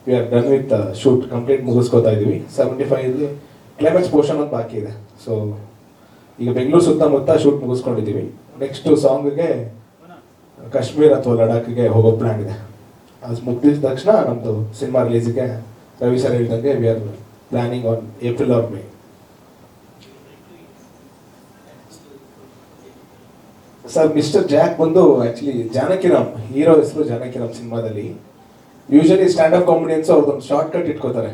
V are done with shoot complete ಮುಗಿಸ್ಕೋತಾ ಇದ್ದೀವಿ. 75 climax portion ಒಂದು ಬಾಕಿ ಇದೆ. ಸೊ ಈಗ ಬೆಂಗಳೂರು ಸುತ್ತಮುತ್ತ ಶೂಟ್ ಮುಗಿಸ್ಕೊಂಡಿದ್ದೀವಿ. ನೆಕ್ಸ್ಟ್ ಸಾಂಗ್ಗೆ ಕಾಶ್ಮೀರ್ ಅಥವಾ ಲಡಾಖ್ಗೆ ಹೋಗೋ ಪ್ಲ್ಯಾನ್ ಇದೆ. ಅದು ಮುಗಿದ ತಕ್ಷಣ ನಮ್ಮದು ಸಿನಿಮಾ ರಿಲೀಸಿಗೆ ರವಿ ಸರ್ ಹೇಳಿದಂಗೆ we are planning on April or May. Sir mister Jack ಬಂದು ಆ್ಯಕ್ಚುಲಿ ಜಾನಕಿರಾಮ್, ಹೀರೋ ಹೆಸರು ಜಾನಕಿರಾಮ್. ಸಿನಿಮಾದಲ್ಲಿ ಯೂಶಲಿ ಸ್ಟ್ಯಾಂಡ್ ಅಪ್ ಕಾಮಿಡಿಯನ್ಸ್ ಅವ್ರದ್ದೊಂದು ಶಾರ್ಟ್ ಕಟ್ ಇಟ್ಕೋತಾರೆ.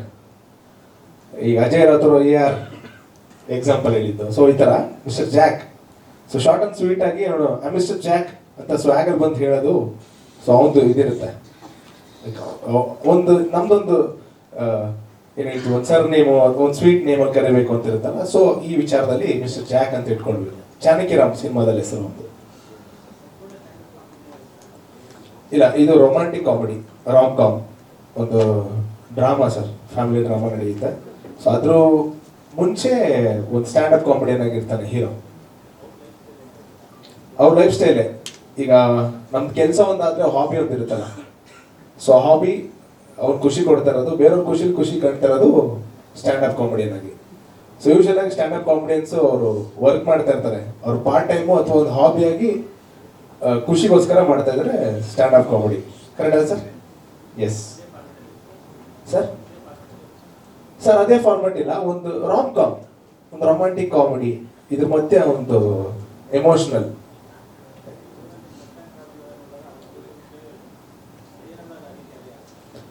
ಈಗ ಅಜಯ್ ರಾಥೋರ್ AR ಎಕ್ಸಾಂಪಲ್ ಹೇಳಿದ್ದು. ಸೊ ಈ ಥರ mister Jack, so short and sweet ಆಗಿ ಅವನು ಮಿಸ್ಟರ್ ಜಾಕ್ ಅಂತ ಸ್ವ್ಯಾಗರ್ ಬಂದು ಹೇಳೋದು. ಸೊ ಅವನು ಇದಿರುತ್ತೆ. ಒಂದು ನಮ್ದೊಂದು ಏನು ಹೇಳ್ತೀವಿ, ಒಂದು ಸರ್ ನೇಮು ಒಂದು ಸ್ವೀಟ್ ನೇಮಲ್ಲಿ ಕರಿಬೇಕು ಅಂತ ಇರುತ್ತಲ್ಲ. ಸೊ ಈ ವಿಚಾರದಲ್ಲಿ ಮಿಸ್ಟರ್ ಜಾಕ್ ಅಂತ ಇಟ್ಕೊಂಡ್ವಿ. ಜಾನಕಿರಾಮ್ ಸಿನಿಮಾದಲ್ಲಿ ಹೆಸರು ಒಂದು. ಇಲ್ಲ, ಇದು ರೊಮ್ಯಾಂಟಿಕ್ ಕಾಮಿಡಿ, ರಾಮ್ ಕಾಮ್, ಒಂದು ಡ್ರಾಮಾ ಸರ್, ಫ್ಯಾಮಿಲಿ ಡ್ರಾಮಾ ನಡೆಯುತ್ತೆ. ಸೊ ಅದ್ರ ಮುಂಚೆ ಒಂದು ಸ್ಟ್ಯಾಂಡ್ ಅಪ್ ಕಾಮಿಡಿಯನ್ ಆಗಿರ್ತಾನೆ ಹೀರೋ. ಅವ್ರ ಲೈಫ್ ಸ್ಟೈಲೇ ಈಗ ನಮ್ದು ಕೆಲಸ ಒಂದಾದ್ರೆ ಹಾಬಿ ಒಂದು ಇರುತ್ತಲ್ಲ. ಸೊ ಹಾಬಿ ಅವ್ರು ಖುಷಿ ಕೊಡ್ತಾ ಇರೋದು, ಬೇರೆಯವ್ರ ಖುಷಿ ಕಾಣ್ತಾ ಇರೋದು ಸ್ಟ್ಯಾಂಡ್ ಅಪ್ ಕಾಮಿಡಿಯನ್ ಆಗಿ. ಸೊ ಯೂಶಲ್ ಆಗಿ ಸ್ಟ್ಯಾಂಡ್ ಅಪ್ ಕಾಮಿಡಿಯನ್ಸ್ ಅವರು ವರ್ಕ್ ಮಾಡ್ತಾ ಇರ್ತಾರೆ. ಅವ್ರು ಪಾರ್ಟ್ ಟೈಮು ಅಥವಾ ಒಂದು ಹಾಬಿಯಾಗಿ ಖುಷಿಗೋಸ್ಕರ ಮಾಡ್ತಾ ಇದ್ದಾರೆ ಸ್ಟ್ಯಾಂಡ್ ಅಪ್ ಕಾಮಿಡಿ. ಕರೆಕ್ಟಾ ಸರ್? Yes sir. ಸರ್ ಅದೇ ಫಾರ್ಮೆಟ್ ಇಲ್ಲ, ಒಂದು ರಾಮ್ ಕಾಮ್, ಒಂದು ರೊಮ್ಯಾಂಟಿಕ್ ಕಾಮಿಡಿ, ಇದ್ರ ಮಧ್ಯೆ ಒಂದು ಎಮೋಷನಲ್.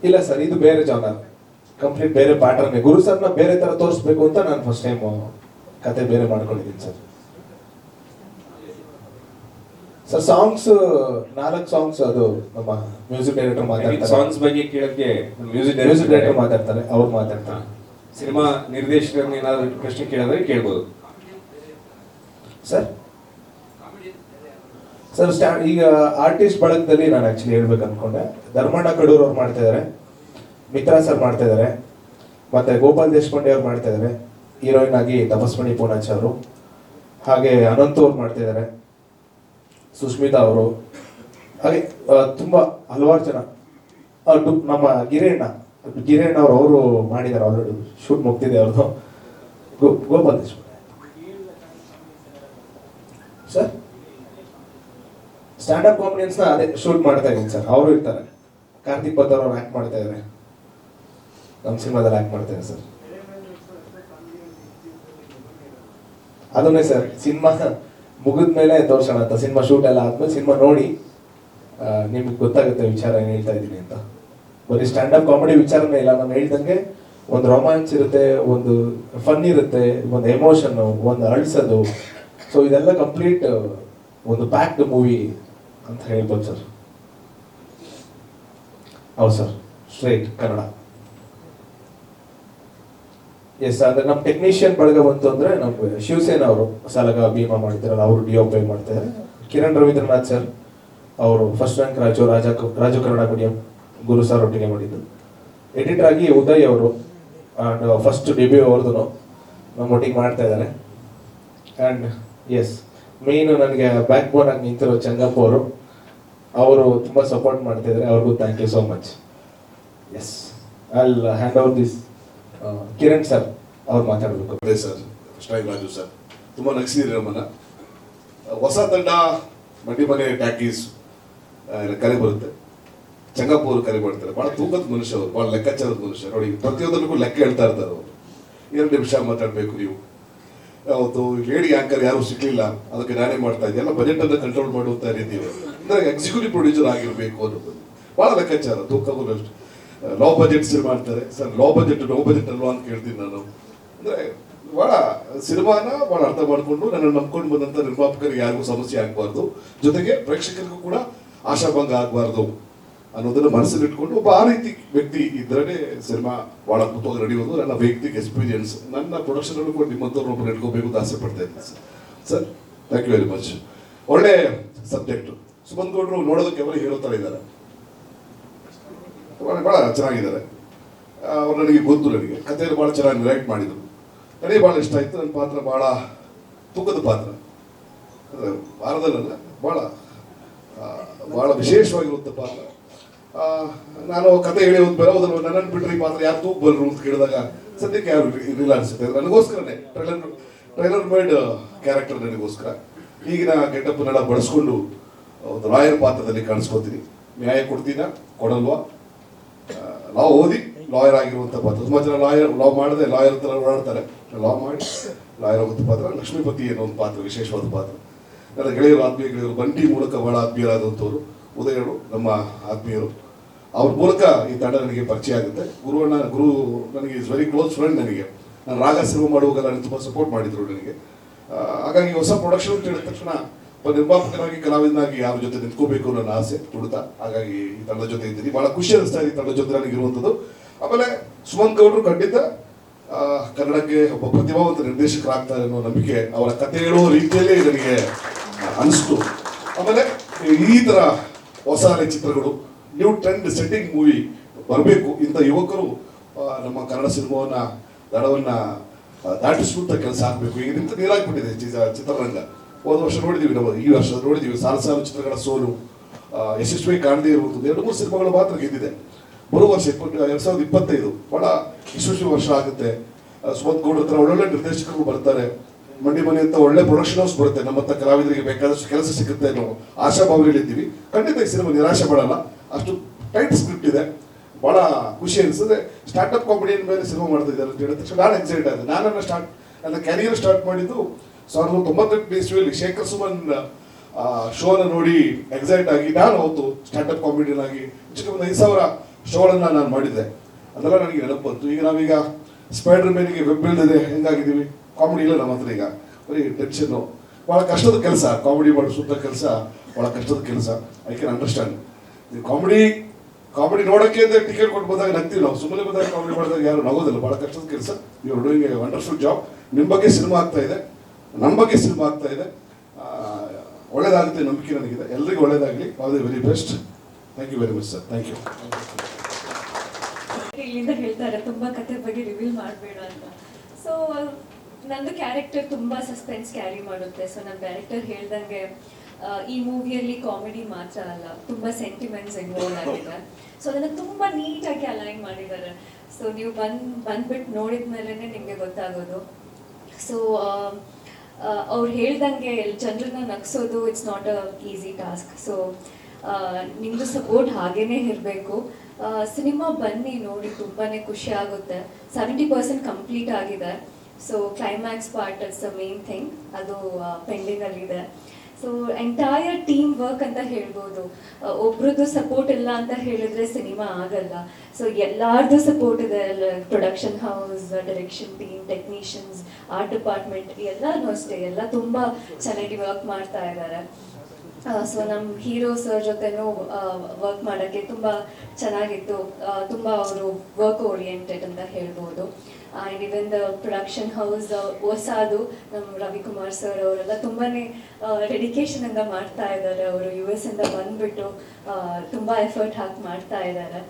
ಇಲ್ಲ ಸರ್, ಇದು ಬೇರೆ ಜಾನರ್, ಕಂಪ್ಲೀಟ್ ಬೇರೆ ಪ್ಯಾಟರ್ನ್. ಗುರು ಸರ್ನ ಬೇರೆ ತರ ತೋರಿಸ್ಬೇಕು ಅಂತ ನಾನು ಫಸ್ಟ್ ಟೈಮ್ ಕತೆ ಬೇರೆ ಮಾಡ್ಕೊಂಡಿದ್ದೀನಿ ಸರ್. ಸರ್ ಸಾಂಗ್ಸ್ 4 ಸಾಂಗ್ಸ್ ಅದು ನಮ್ಮ ಮ್ಯೂಸಿಕ್ ಡೈರೆಕ್ಟರ್ ಮಾತಾಡ್ತಾರೆ. ಸಾಂಗ್ಸ್ ಬಗ್ಗೆ ಕೇಳಕ್ಕೆ ಮ್ಯೂಸಿಕ್ ಡೈರೆಕ್ಟರ್ ಮಾತಾಡ್ತಾರೆ, ಅವ್ರು ಮಾತಾಡ್ತಾರೆ. ಸಿನಿಮಾ ನಿರ್ದೇಶಕರನ್ನ ಏನಾದ್ರು ಪ್ರಶ್ನೆ ಕೇಳಿದ್ರೆ ಕೇಳ್ಬೋದು ಸರ್. ಸರ್ ಈಗ ಆರ್ಟಿಸ್ಟ್ ಬಳಗದಲ್ಲಿ ನಾನು ಆಕ್ಚುಲಿ ಹೇಳ್ಬೇಕು ಅನ್ಕೊಂಡೆ. ಧರ್ಮಣ್ಣ ಕಡೂರ್ ಅವ್ರು ಮಾಡ್ತಾ ಇದ್ದಾರೆ, ಮಿತ್ರಾ ಸರ್ ಮಾಡ್ತಾ ಇದ್ದಾರೆ, ಮತ್ತೆ ಗೋಪಾಲ್ ದೇಶಪಾಂಡೆ ಅವ್ರು ಮಾಡ್ತಾ ಇದ್ದಾರೆ, ಹೀರೋಯಿನ್ ಆಗಿ ತಪಸ್ಮಣಿ ಪೂನಾಚ್ ಅವರು, ಹಾಗೆ ಅನಂತ್ ಅವ್ರು ಮಾಡ್ತಾ ಇದ್ದಾರೆ, ಸುಷ್ಮಿತಾ ಅವರು, ಹಾಗೆ ತುಂಬಾ ಹಲವಾರು ಜನ. ನಮ್ಮ ಗಿರೇಣ್ಣ ಅವರು ಮಾಡಿದ್ದಾರೆ, ಆಲ್ರೆಡಿ ಶೂಟ್ ಮುಗ್ದಿದೆ ಅವ್ರದ್ದು. Gopal Deshpande sir stand up ಕಾಮಿಡಿಯನ್ಸ್ನ ಅದೇ ಶೂಟ್ ಮಾಡ್ತಾ ಇದ್ದೀನಿ ಸರ್. ಅವರು ಇರ್ತಾರೆ. ಕಾರ್ತಿಕ್ ಬದ್ದರ್ ಅವ್ರು ಆಕ್ಟ್ ಮಾಡ್ತಾ ಇದ್ದಾರೆ, ನಮ್ಮ ಸಿನಿಮಾದಲ್ಲಿ ಆಕ್ಟ್ ಮಾಡ್ತಾ ಇದ್ದಾರೆ ಸರ್. ಅದನ್ನೇ ಸರ್ ಸಿನಿಮಾ ಮುಗಿದ ಮೇಲೆ ತೋರ್ಸೋಣ ಅಂತ. ಸಿನಿಮಾ ಶೂಟ್ ಎಲ್ಲ ಆದ್ಮೇಲೆ ಸಿನಿಮಾ ನೋಡಿ ನಿಮ್ಗೆ ಗೊತ್ತಾಗುತ್ತೆ ವಿಚಾರ ಏನು ಹೇಳ್ತಾ ಇದ್ದೀನಿ ಅಂತ. ಬರೀ ಸ್ಟ್ಯಾಂಡ್ ಅಪ್ ಕಾಮಿಡಿ ವಿಚಾರನೇ ಇಲ್ಲ, ನಾನು ಹೇಳ್ದಂಗೆ ಒಂದು ರೊಮ್ಯಾನ್ಸ್ ಇರುತ್ತೆ, ಒಂದು ಫನ್ ಇರುತ್ತೆ, ಒಂದು ಎಮೋಷನ್, ಒಂದು ಅಳ್ಸೋದು. ಸೊ ಇದೆಲ್ಲ ಕಂಪ್ಲೀಟ್ ಒಂದು ಪ್ಯಾಕ್ಡ್ ಮೂವಿ ಅಂತ ಹೇಳ್ಬೋದು ಸರ್. ಹೌದು ಸರ್, ಸ್ಟ್ರೈಟ್ ಕನ್ನಡ. ಎಸ್, ಅಂದ್ರೆ ನಮ್ಮ ಟೆಕ್ನಿಷಿಯನ್ ಬಳಗ ಬಂತು ಅಂದ್ರೆ ನಮ್ಮ ಶಿವಸೇನ ಅವರು ಸಲಗ ಭೀಮಾ ಮಾಡ್ತಾರಲ್ಲ, ಅವರು DOP ಮಾಡ್ತಾರೆ. ಕಿರಣ್ ರವೀಂದ್ರನಾಥ್ ಸರ್ ಅವರು first rank Raju Kannada medium Guru sir ಒಟ್ಟಿಗೆ ಮಾಡಿದ್ದು. ಎಡಿಟರ್ ಆಗಿ ಉದಯ್ ಅವರು ಅಂಡ್ ಫಸ್ಟ್ ಡೆಬ್ಯೂ ಅವ್ರದ್ದು ನಮ್ಮೊಟ್ಟಿಗೆ ಮಾಡ್ತಾ ಇದ್ದಾರೆ. ಆ್ಯಂಡ್ ಎಸ್, ಮೇಯ್ನು ನನಗೆ ಬ್ಯಾಕ್ ಬೋನ್ ಆಗಿ ನಿಂತಿರೋ ಚಂಗಪ್ಪ ಅವರು ತುಂಬ ಸಪೋರ್ಟ್ ಮಾಡ್ತಿದ್ದಾರೆ. ಅವ್ರಿಗೂ thank you so much. Yes, I will hand over this Kiran sir, ಅವ್ರು ಮಾತಾಡಬೇಕು. ಅದೇ ಸರ್, ಸ್ಟೈಲ್ ರಾಜು ಸರ್ ತುಂಬ ನಗಿಸಿದ್ರಿ ನಮ್ಮನ್ನ. ಹೊಸ ತಂಡ ಮಂಡಿ ಮನೆ ಟ್ಯಾಕೀಸ್ ಕರೆ ಬರುತ್ತೆ, ಚಂಗಪ್ಪ ಅವರು ಕರೆ ಮಾಡ್ತಾರೆ. ಭಾಳ ತೂಕದ ಮನುಷ್ಯ ಅವರು, ಭಾಳ ಲೆಕ್ಕಾಚಾರದ ಮನುಷ್ಯ. ನೋಡಿ, ಪ್ರತಿಯೊಂದಕ್ಕೂ ಲೆಕ್ಕ ಹೇಳ್ತಾ ಇರ್ತಾರೆ ಅವರು. 2 ನಿಮಿಷ ಮಾತಾಡಬೇಕು ನೀವು, ಅವತ್ತು ಲೇಡಿ ಆಂಕರ್ ಯಾರು ಸಿಗ್ಲಿಲ್ಲ, ಅದಕ್ಕೆ ನಾನೇ ಮಾಡ್ತಾ ಇದ್ದೆ. ಎಲ್ಲ ಬಜೆಟ್ ಅನ್ನು ಕಂಟ್ರೋಲ್ ಮಾಡುವಂತ ರೀತಿ ಅಂದ್ರೆ ಎಕ್ಸಿಕ್ಯೂಟಿವ್ ಪ್ರೊಡ್ಯೂಸರ್ ಆಗಿರ್ಬೇಕು ಅನ್ನೋದು ಬಹಳ ಲೆಕ್ಕಾಚಾರ. ತೂಕವು ಅಷ್ಟು ಲೋ ಬಜೆಟ್ ಸಿನಿಮಾ ಮಾಡ್ತಾರೆ sir. Low budget no budget ಅಲ್ವಾ ಅಂತ ಕೇಳ್ತೀನಿ ನಾನು. ಅಂದ್ರೆ ಬಹಳ ಸಿನಿಮಾನ ಬಹಳ ಅರ್ಥ ಮಾಡಿಕೊಂಡು ನನ್ನನ್ನು ನಂಬ್ಕೊಂಡು ಬಂದಂತ ನಿರ್ಮಾಪಕರಿಗೆ ಯಾರಿಗೂ ಸಮಸ್ಯೆ ಆಗಬಾರ್ದು, ಜೊತೆಗೆ ಪ್ರೇಕ್ಷಕರಿಗೂ ಕೂಡ ಆಶಾಭಂಗ ಆಗಬಾರ್ದು ಅನ್ನೋದನ್ನ ಮನಸ್ಸಲ್ಲಿ ಇಟ್ಕೊಂಡು ಒಬ್ಬ ಆ ರೀತಿ ವ್ಯಕ್ತಿ ಇದ್ರೇ ಸಿನಿಮಾ ಬಹಳ ಅದ್ಭುತವಾಗಿ ನಡೆಯೋದು. ನನ್ನ ವೈಯಕ್ತಿಕ ಎಕ್ಸ್ಪೀರಿಯನ್ಸ್. ನನ್ನ ಪ್ರೊಡಕ್ಷನ್ ಅಲ್ಲೂ ಕೂಡ ನಿಮ್ಮಂಥವ್ರನ್ನೊಬ್ಬರು ಇಟ್ಕೋಬೇಕು ಅಂತ ಆಸೆ ಪಡ್ತಾ ಇದ್ದೀನಿ sir. Thank you very much. ಒಳ್ಳೆ ಸಬ್ಜೆಕ್ಟ್. ಸುಮಂತ್ ಗೌಡ್ರು ನೋಡೋದಕ್ಕೆ ಅವರು ಹೀರೋ ಥರ ಇದ್ದಾರೆ, ಭಾಳ ಚೆನ್ನಾಗಿದ್ದಾರೆ. ಅವ್ರು ನನಗೆ ಗೊತ್ತು, ನನಗೆ ಕಥೆಯಲ್ಲಿ ಭಾಳ ಚೆನ್ನಾಗಿ ನರೇಟ್ ಮಾಡಿದರು. ನನಗೆ ಭಾಳ ಇಷ್ಟ ಆಯಿತು. ನನ್ನ ಪಾತ್ರ ಭಾಳ ತೂಕದ ಪಾತ್ರ, ವಾರದಲ್ಲ ಭಾಳ ಭಾಳ ವಿಶೇಷವಾಗಿರುವಂಥ ಪಾತ್ರ. ಆ, ನಾನು ಕತೆ ಹೇಳಿ ಒಂದು ಬರೋದನ್ನು ನನ್ನನ್ನು ಬಿಟ್ಟರೆ ಈ ಪಾತ್ರ ಯಾರು ತೂಗ್ ಬಲ್ರು ಅಂತ ಕೇಳಿದಾಗ ಸದ್ಯಕ್ಕೆ ಯಾರು ಇರಲಿಲ್ಲ ಅನಿಸುತ್ತೆ. ನನಗೋಸ್ಕರನೇ ಟ್ರೈಲರ್ ಮೇಡ್ ಕ್ಯಾರೆಕ್ಟರ್ ನನಗೋಸ್ಕರ ಈಗಿನ ಗೆಟಪ್ನೆಲ್ಲ ಬಳಸ್ಕೊಂಡು ಒಂದು ಲಾಯರ್ ಪಾತ್ರದಲ್ಲಿ ಕಾಣಿಸ್ಕೊತೀನಿ. ನ್ಯಾಯ ಕೊಡ್ತೀನ ಕೊಡಲ್ವಾ, ಲಾ ಓದಿ ಲಾಯರ್ ಆಗಿರುವಂಥ ಪಾತ್ರ. ತುಂಬ ಜನ ಲಾ ಮಾಡದೆ ಲಾಯರ್ ಹತ್ರ ಓಡಾಡ್ತಾರೆ. ಲಾ ಮಾಡಿ ಲಾಯರ್ ಆಗುವಂಥ ಪಾತ್ರ ಲಕ್ಷ್ಮೀಪತಿ ಅನ್ನೋ ಒಂದು ಪಾತ್ರ, ವಿಶೇಷವಾದ ಪಾತ್ರ. ನನ್ನ ಗೆಳೆಯರು, ಆತ್ಮೀಯ ಗೆಳೆಯರು, ಬಂಟಿ ಮೂಲಕ ಬಹಳ ಆತ್ಮೀಯರಾದಂಥವ್ರು, ಉದಯರು ನಮ್ಮ ಆತ್ಮೀಯರು. ಅವ್ರ ಮೂಲಕ ಈ ತಂಡ ನನಗೆ ಪರಿಚಯ ಆಗುತ್ತೆ. ಗುರು ನನಗೆ ಇಸ್ ವೆರಿ ಕ್ಲೋಸ್ ಫ್ರೆಂಡ್. ನನಗೆ ನಾನು ರಾಗ ಸಿನಿಮಾ ಮಾಡುವಾಗೆಲ್ಲ ನನಗೆ ತುಂಬ ಸಪೋರ್ಟ್ ಮಾಡಿದ್ರು ನನಗೆ. ಹಾಗಾಗಿ ಹೊಸ ಪ್ರೊಡಕ್ಷನ್ ಅಂತ ಹೇಳಿದ ತಕ್ಷಣ ಒಬ್ಬ ನಿರ್ಮಾಪಕನಾಗಿ, ಕಲಾವಿದನಾಗಿ ಯಾರ ಜೊತೆ ನಿಂತ್ಕೋಬೇಕು ನನ್ನ ಆಸೆ ತುಡಿತ. ಹಾಗಾಗಿ ಈ ತಂಡದ ಜೊತೆ ಇದ್ದೀನಿ. ಬಹಳ ಖುಷಿ ಅನಿಸ್ತಾ ಇದೆ ಈ ತಂಡದ ಜೊತೆ ನನಗಿರುವಂಥದ್ದು. ಆಮೇಲೆ ಸುಮಂತ್ ಗೌಡರು ಖಂಡಿತ ಕನ್ನಡಕ್ಕೆ ಒಬ್ಬ ಪ್ರತಿಭಾವಂತ ನಿರ್ದೇಶಕರಾಗ್ತಾರೆ ಅನ್ನೋ ನಂಬಿಕೆ ಅವರ ಕತೆ ಹೇಳುವ ರೀತಿಯಲ್ಲೇ ನನಗೆ ಅನಿಸ್ತು. ಆಮೇಲೆ ಈ ಥರ ಹೊಸ ಚಿತ್ರಗಳು, ನ್ಯೂ ಟ್ರೆಂಡ್ ಸೆಟ್ಟಿಂಗ್ ಮೂವಿ ಬರಬೇಕು. ಇಂಥ ಯುವಕರು ನಮ್ಮ ಕನ್ನಡ ಸಿನಿಮಾವನ್ನ ದಡವನ್ನ ದಾಟಿಸುವಂಥ ಕೆಲಸ ಆಗಬೇಕು. ಈಗ ನಿಂತು ನೀರಾಗ್ಬಿಟ್ಟಿದೆ ಚಿತ್ರರಂಗ. ಹೋದ ವರ್ಷ ನೋಡಿದೀವಿ, ನಾವು ಈ ವರ್ಷ ನೋಡಿದೀವಿ, ಸಾಲು ಚಿತ್ರಗಳ ಸೋಲು, ಯಶಸ್ವಿ ಕಾಣದೇ ಇರುವಂಥದ್ದು 2-3 ಸಿನಿಮಾಗಳು ಮಾತ್ರ ಗೆದ್ದಿದೆ. ಬರುವ ವರ್ಷ 2025 ಬಹಳ ಯಶಸ್ವಿ ವರ್ಷ ಆಗುತ್ತೆ. ಸುಮಂತ್ ಗೌಡ್ರ ಹತ್ರ ಒಳ್ಳೊಳ್ಳೆ ನಿರ್ದೇಶಕರು ಬರ್ತಾರೆ. ಮಂಡಿ ಮನೆ ಅಂತ ಒಳ್ಳೆ ಪ್ರೊಡಕ್ಷನ್ ಹೌಸ್ ಬರುತ್ತೆ. ನಮ್ಮತ್ತ ಕಲಾವಿದರಿಗೆ ಬೇಕಾದಷ್ಟು ಕೆಲಸ ಸಿಗುತ್ತೆ ಅನ್ನೋ ಆಶಾಭಾವನೆಗಳಿದ್ದೀವಿ. ಖಂಡಿತ ಈ ಸಿನಿಮಾ ನಿರಾಶೆ ಮಾಡಲ್ಲ. ಅಷ್ಟು ಟೈಟ್ ಸ್ಕ್ರಿಪ್ಟ್ ಇದೆ. ಬಹಳ ಖುಷಿ ಅನಿಸ್ತದೆ. ಸ್ಟಾರ್ಟ್ಅಪ್ ಕಾಮಿಡಿಯನ್ ಮೇಲೆ ಸಿನಿಮಾ ಮಾಡ್ತಾ ಇದ್ದಾರೆ ಅಂತ ಹೇಳಿದ ತಕ್ಷಣ ನಾನು ಎಕ್ಸೈಟ್ ಆಗಿದೆ. ನನ್ನ ಕ್ಯಾರಿಯರ್ ಸ್ಟಾರ್ಟ್ ಮಾಡಿದ್ದು 1998 ಇಸ್ವಿಯಲ್ಲಿ ಶೇಖರ್ ಸುಮನ್ ಶೋನ ನೋಡಿ ಎಕ್ಸೈಟ್ ಆಗಿ ನಾನು ಅವತ್ತು ಸ್ಟಾರ್ಟ್ಅಪ್ ಕಾಮಿಡಿಯನ್ ಆಗಿ ಚಿಕ್ಕ 5,000 ಶೋಗಳನ್ನು ನಾನು ಮಾಡಿದ್ದೆ. ಅದೆಲ್ಲ ನನಗೆ ನೆನಪು ಬಂತು. ಈಗ ನಾವೀಗ ಸ್ಪೈಡರ್ ಮ್ಯಾನಿಗೆ ವೆಬ್ ಇದೆ ಹೆಂಗಾಗಿದ್ದೀವಿ. ಕಾಮಿಡಿ ಇಲ್ಲ ನಮ್ಮ ಹತ್ರ. ಈಗ ಬರೀ ಟೆನ್ಷನ್ನು, ಭಾಳ ಕಷ್ಟದ ಕೆಲಸ. ಕಾಮಿಡಿ ಮಾಡಿಸುವಂಥ ಕೆಲಸ ಭಾಳ ಕಷ್ಟದ ಕೆಲಸ. I can understand. ಕಾಮಿಡಿ ನೋಡೋಕ್ಕೆ ಅಂತ ಟಿಕೆಟ್ ಕೊಟ್ಟು ಬಂದಾಗ ನಗ್ತೀವಿ ನಾವು. ಸುಮ್ಮನೆ ಬಂದಾಗ ಕಾಮಿಡಿ ಮಾಡಿದಾಗ ಯಾರು ನಗೋದಿಲ್ಲ. ಭಾಳ ಕಷ್ಟದ ಕೆಲಸ. You are doing a wonderful job. ನಿಮ್ಮ ಬಗ್ಗೆ ಸಿನಿಮಾ ಆಗ್ತಾ ಇದೆ, ನಮ್ಮ ಬಗ್ಗೆ ಸಿನಿಮಾ ಆಗ್ತಾ ಇದೆ. ಒಳ್ಳೇದಾಗುತ್ತೆ ನಂಬಿಕೆ ನನಗಿದೆ. ಎಲ್ರಿಗೂ ಒಳ್ಳೇದಾಗಲಿ. All the very best. Thank you very much sir. Thank you. ಇಲ್ಲಿಂದ ಹೇಳ್ತಾರೆ ತುಂಬಾ ಕತೆ ಬಗ್ಗೆ ರಿವೀಲ್ ಮಾಡಬೇಡ ಅಂತ. ಸೊ ನಂದು ಕ್ಯಾರೆಕ್ಟರ್ ತುಂಬಾ ಸಸ್ಪೆನ್ಸ್ ಕ್ಯಾರಿ ಮಾಡುತ್ತೆ. ಸೊ ನಮ್ಮ ಡೈರೆಕ್ಟರ್ ಹೇಳ್ದಂಗೆ ಈ ಮೂವಿಯಲ್ಲಿ ಕಾಮಿಡಿ ಮಾತ್ರ ಅಲ್ಲ, ತುಂಬಾ ಸೆಂಟಿಮೆಂಟ್ಸ್ ಇನ್ವಾಲ್ವ್ ಆಗಿದೆ. ಸೊ ಅದನ್ನ ತುಂಬಾ ನೀಟಾಗಿ ಅಲೈನ್ ಮಾಡಿದ್ದಾರೆ. ಸೊ ನೀವು ಬಂದ್ಬಿಟ್ಟು ನೋಡಿದ್ಮೇಲೆ ನಿಮಗೆ ಗೊತ್ತಾಗೋದು. ಸೊ ಅವ್ರು ಹೇಳ್ದಂಗೆ ಜನರನ್ನ ನಗ್ಸೋದು it's not a easy task. So ನಿಮ್ಮದು ಸಪೋರ್ಟ್ ಹಾಗೇನೇ ಇರಬೇಕು. ಸಿನಿಮಾ ಬನ್ನಿ ನೋಡಿ, ತುಂಬಾ ಖುಷಿ ಆಗುತ್ತೆ. 70% ಕಂಪ್ಲೀಟ್ ಆಗಿದೆ. So climax part it's the main thing, ಅದು ಪೆಂಡಿಂಗಲ್ಲಿದೆ. ಸೊ ಎಂಟೈರ್ ಟೀಮ್ ವರ್ಕ್ ಅಂತ ಹೇಳ್ಬೋದು. ಒಬ್ರದ್ದು ಸಪೋರ್ಟ್ ಇಲ್ಲ ಅಂತ ಹೇಳಿದ್ರೆ ಸಿನಿಮಾ ಆಗಲ್ಲ. ಸೊ ಎಲ್ಲಾರ್ದು ಸಪೋರ್ಟ್ ಇದೆ. Production house, direction team, technicians, art department ಎಲ್ಲರೂ ಅಷ್ಟೇ. ಎಲ್ಲ ತುಂಬ ಚೆನ್ನಾಗಿ ವರ್ಕ್ ಮಾಡ್ತಾ ಇದ್ದಾರೆ. ಸೊ ನಮ್ಮ ಹೀರೋ ಸರ್ ಜೊತೆನೂ ವರ್ಕ್ ಮಾಡೋಕ್ಕೆ ತುಂಬ ಚೆನ್ನಾಗಿತ್ತು. ತುಂಬ ಅವರು ವರ್ಕ್ ಓರಿಯೆಂಟೆಡ್ ಅಂತ ಹೇಳ್ಬೋದು. And even the production house ಹೊಸದು ನಮ್ಮ ರವಿಕುಮಾರ್ ಸರ್ ಅವರೆಲ್ಲ ತುಂಬಾ ಡೆಡಿಕೇಶನಿಂದ ಮಾಡ್ತಾ ಇದ್ದಾರೆ. ಅವರು US ಇಂದ ಬಂದುಬಿಟ್ಟು ತುಂಬ ಎಫರ್ಟ್ ಹಾಕಿ ಮಾಡ್ತಾ ಇದ್ದಾರೆ.